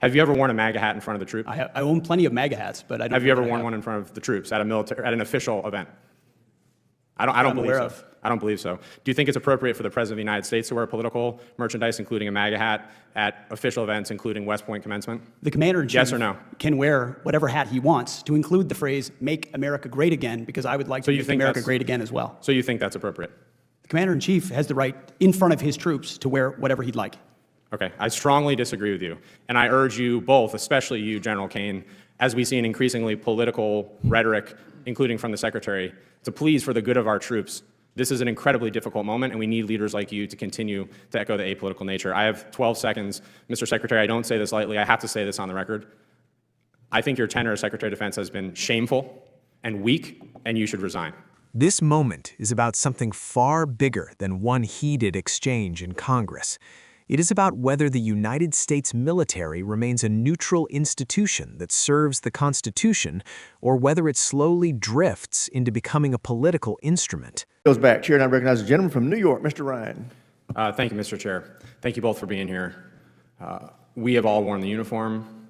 Have you ever worn a MAGA hat in front of the troops? I own plenty of MAGA hats, but I don't. Have you ever worn one in front of the troops at an official event? I don't believe so. I don't believe so. Do you think it's appropriate for the President of the United States to wear political merchandise, including a MAGA hat, at official events, including West Point commencement? The Commander-in-Chief yes or no? Can wear whatever hat he wants, to include the phrase, "Make America Great Again," because I would like to make America great again as well. So you think that's appropriate? The Commander-in-Chief has the right, in front of his troops, to wear whatever he'd like. Okay, I strongly disagree with you. And I urge you both, especially you, General Kane, as we see an increasingly political rhetoric, including from the Secretary, to please, for the good of our troops, this is an incredibly difficult moment, and we need leaders like you to continue to echo the apolitical nature. I have 12 seconds. Mr. Secretary, I don't say this lightly. I have to say this on the record. I think your tenure as Secretary of Defense has been shameful and weak, and you should resign. This moment is about something far bigger than one heated exchange in Congress. It is about whether the United States military remains a neutral institution that serves the Constitution, or whether it slowly drifts into becoming a political instrument. Goes back. Chair, and I recognize the gentleman from New York, Mr. Ryan. Thank you, Mr. Chair. Thank you both for being here. We have all worn the uniform.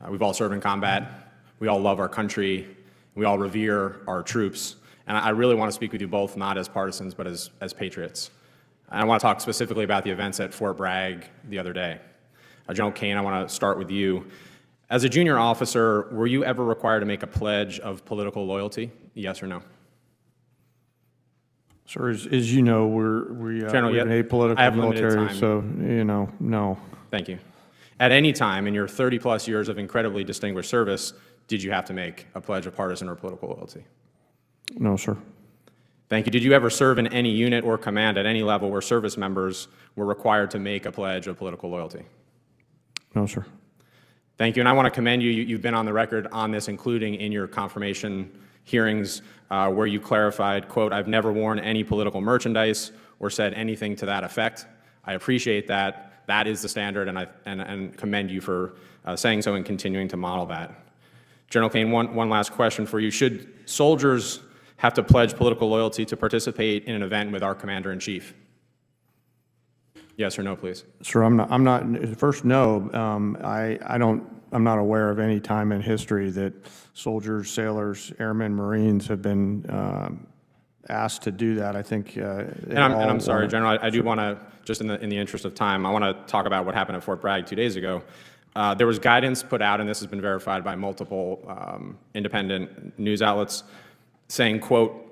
We've all served in combat. We all love our country. We all revere our troops. And I really want to speak with you both, not as partisans, but as patriots. And I want to talk specifically about the events at Fort Bragg the other day. General Kane, I want to start with you. As a junior officer, were you ever required to make a pledge of political loyalty? Yes or no? Sir, as you know, we're an apolitical military, so, no. Thank you. At any time in your 30-plus years of incredibly distinguished service, did you have to make a pledge of partisan or political loyalty? No, sir. Thank you. Did you ever serve in any unit or command at any level where service members were required to make a pledge of political loyalty? No, sir. Thank you. And I want to commend you. You've been on the record on this, including in your confirmation hearings where you clarified, quote, "I've never worn any political merchandise or said anything to that effect." I appreciate that. That is the standard, and commend you for saying so and continuing to model that. General Kane, one last question for you. Should soldiers have to pledge political loyalty to participate in an event with our Commander-in-Chief? Yes or no, please. Sir, I'm not. First, no. I'm not aware of any time in history that soldiers, sailors, airmen, Marines have been asked to do that. I think. I'm sorry, General. I do want to, just in the interest of time, I want to talk about what happened at Fort Bragg 2 days ago. There was guidance put out, and this has been verified by multiple independent news outlets, saying, quote,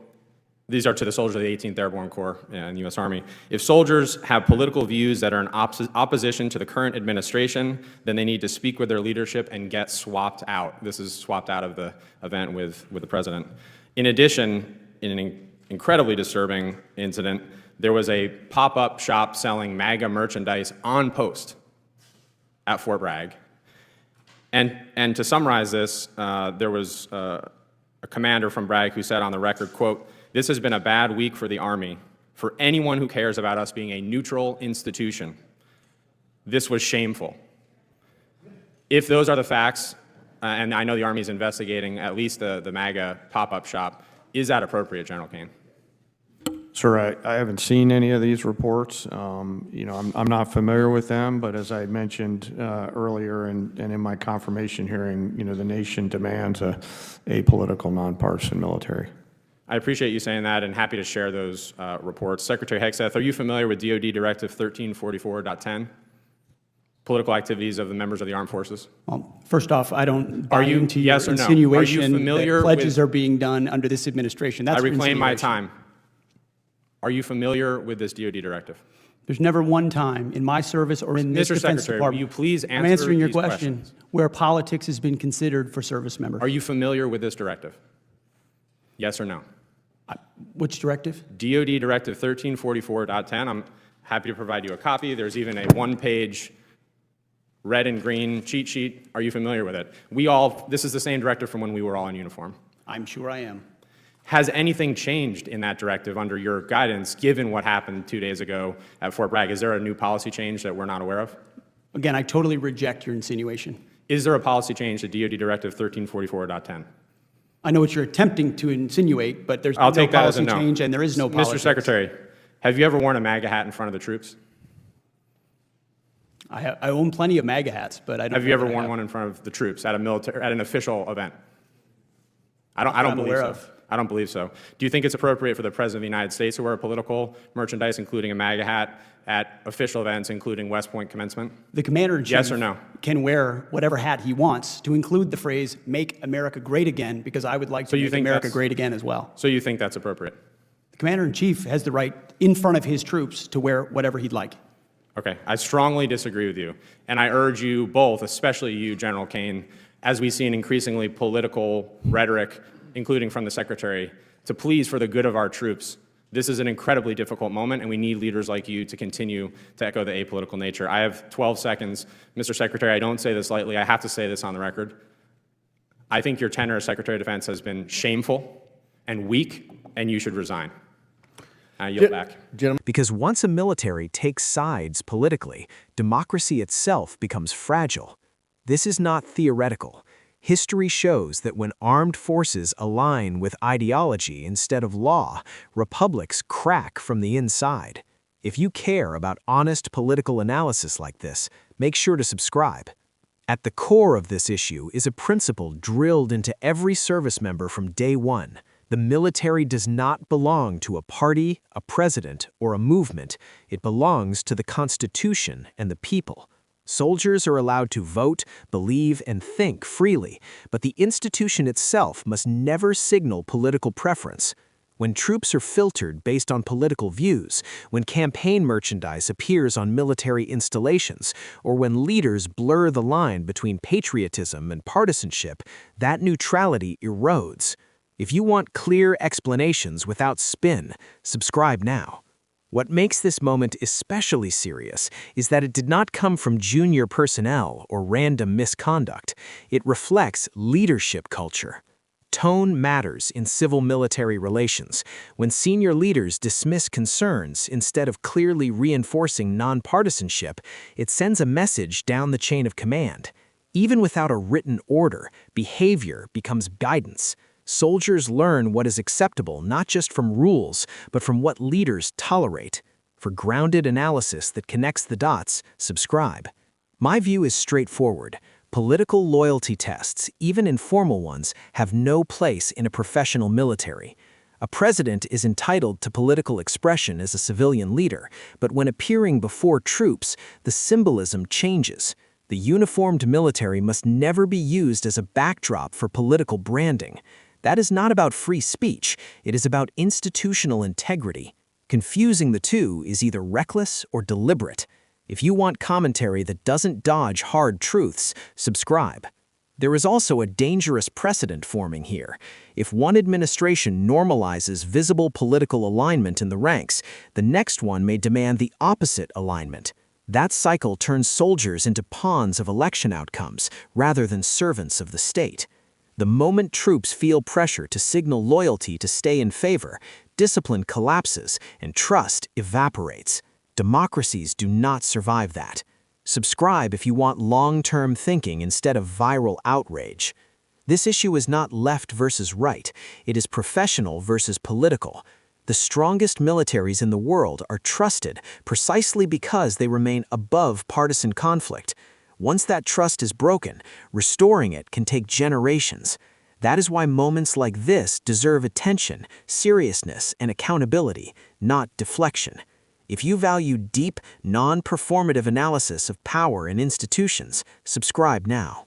these are to the soldiers of the 18th Airborne Corps and the U.S. Army, "If soldiers have political views that are in opposition to the current administration, then they need to speak with their leadership and get swapped out." This is swapped out of the event with the President. In addition, in an incredibly disturbing incident, there was a pop-up shop selling MAGA merchandise on post at Fort Bragg. And to summarize this, there was a commander from Bragg who said on the record, quote, "This has been a bad week for the Army, for anyone who cares about us being a neutral institution. This was shameful." If those are the facts, and I know the Army is investigating at least the MAGA pop-up shop, is that appropriate, General Kane? Sir, I haven't seen any of these reports. I'm not familiar with them, but as I mentioned earlier and in my confirmation hearing, the nation demands a apolitical, nonpartisan military. I appreciate you saying that and happy to share those reports. Secretary Hegseth, are you familiar with DoD Directive 1344.10? Political activities of the members of the armed forces? Well, first off, I don't buy into your yes or no? insinuation Are you familiar that pledges are being done under this administration. That's I reclaim my time. Are you familiar with this DoD directive? There's never one time in my service or in this Defense Secretary, Department. will you please answer I'm answering your these question questions. Where politics has been considered for service members. Are you familiar with this directive? Yes or no? Which directive? DoD Directive 1344.10. I'm happy to provide you a copy. There's even a one-page red and green cheat sheet. Are you familiar with it? This is the same directive from when we were all in uniform. I'm sure I am. Has anything changed in that directive under your guidance, given what happened 2 days ago at Fort Bragg? Is there a new policy change that we're not aware of? Again, I totally reject your insinuation. Is there a policy change to DoD Directive 1344.10? I know what you're attempting to insinuate, but there's I'll no take that as a policy no. change, and there is no policy. Mr. Secretary, have you ever worn a MAGA hat in front of the troops? I own plenty of MAGA hats, but I don't. Have you ever worn one in front of the troops at an official event? I don't believe so. I don't believe so. Do you think it's appropriate for the President of the United States to wear political merchandise, including a MAGA hat, at official events, including West Point commencement? The Commander-in-Chief Yes or no? Can wear whatever hat he wants, to include the phrase, make America great again, because I would like to make America great again as well. So you think that's appropriate? The Commander-in-Chief has the right, in front of his troops, to wear whatever he'd like. Okay, I strongly disagree with you. And I urge you both, especially you, General Kane, as we see an increasingly political rhetoric, including from the Secretary, to please, for the good of our troops. This is an incredibly difficult moment, and we need leaders like you to continue to echo the apolitical nature. I have 12 seconds. Mr. Secretary, I don't say this lightly. I have to say this on the record. I think your tenure as Secretary of Defense has been shameful and weak, and you should resign. I yield back. Because once a military takes sides politically, democracy itself becomes fragile. This is not theoretical. History shows that when armed forces align with ideology instead of law, republics crack from the inside. If you care about honest political analysis like this, make sure to subscribe. At the core of this issue is a principle drilled into every service member from day one. The military does not belong to a party, a president, or a movement. It belongs to the Constitution and the people. Soldiers are allowed to vote, believe, and think freely, but the institution itself must never signal political preference. When troops are filtered based on political views, when campaign merchandise appears on military installations, or when leaders blur the line between patriotism and partisanship, that neutrality erodes. If you want clear explanations without spin, subscribe now. What makes this moment especially serious is that it did not come from junior personnel or random misconduct. It reflects leadership culture. Tone matters in civil-military relations. When senior leaders dismiss concerns instead of clearly reinforcing nonpartisanship, it sends a message down the chain of command. Even without a written order, behavior becomes guidance. Soldiers learn what is acceptable not just from rules, but from what leaders tolerate. For grounded analysis that connects the dots, subscribe. My view is straightforward. Political loyalty tests, even informal ones, have no place in a professional military. A president is entitled to political expression as a civilian leader, but when appearing before troops, the symbolism changes. The uniformed military must never be used as a backdrop for political branding. That is not about free speech, it is about institutional integrity. Confusing the two is either reckless or deliberate. If you want commentary that doesn't dodge hard truths, subscribe. There is also a dangerous precedent forming here. If one administration normalizes visible political alignment in the ranks, the next one may demand the opposite alignment. That cycle turns soldiers into pawns of election outcomes rather than servants of the state. The moment troops feel pressure to signal loyalty to stay in favor, discipline collapses and trust evaporates. Democracies do not survive that. Subscribe if you want long-term thinking instead of viral outrage. This issue is not left versus right. It is professional versus political. The strongest militaries in the world are trusted precisely because they remain above partisan conflict. Once that trust is broken, restoring it can take generations. That is why moments like this deserve attention, seriousness, and accountability, not deflection. If you value deep, non-performative analysis of power and institutions, subscribe now.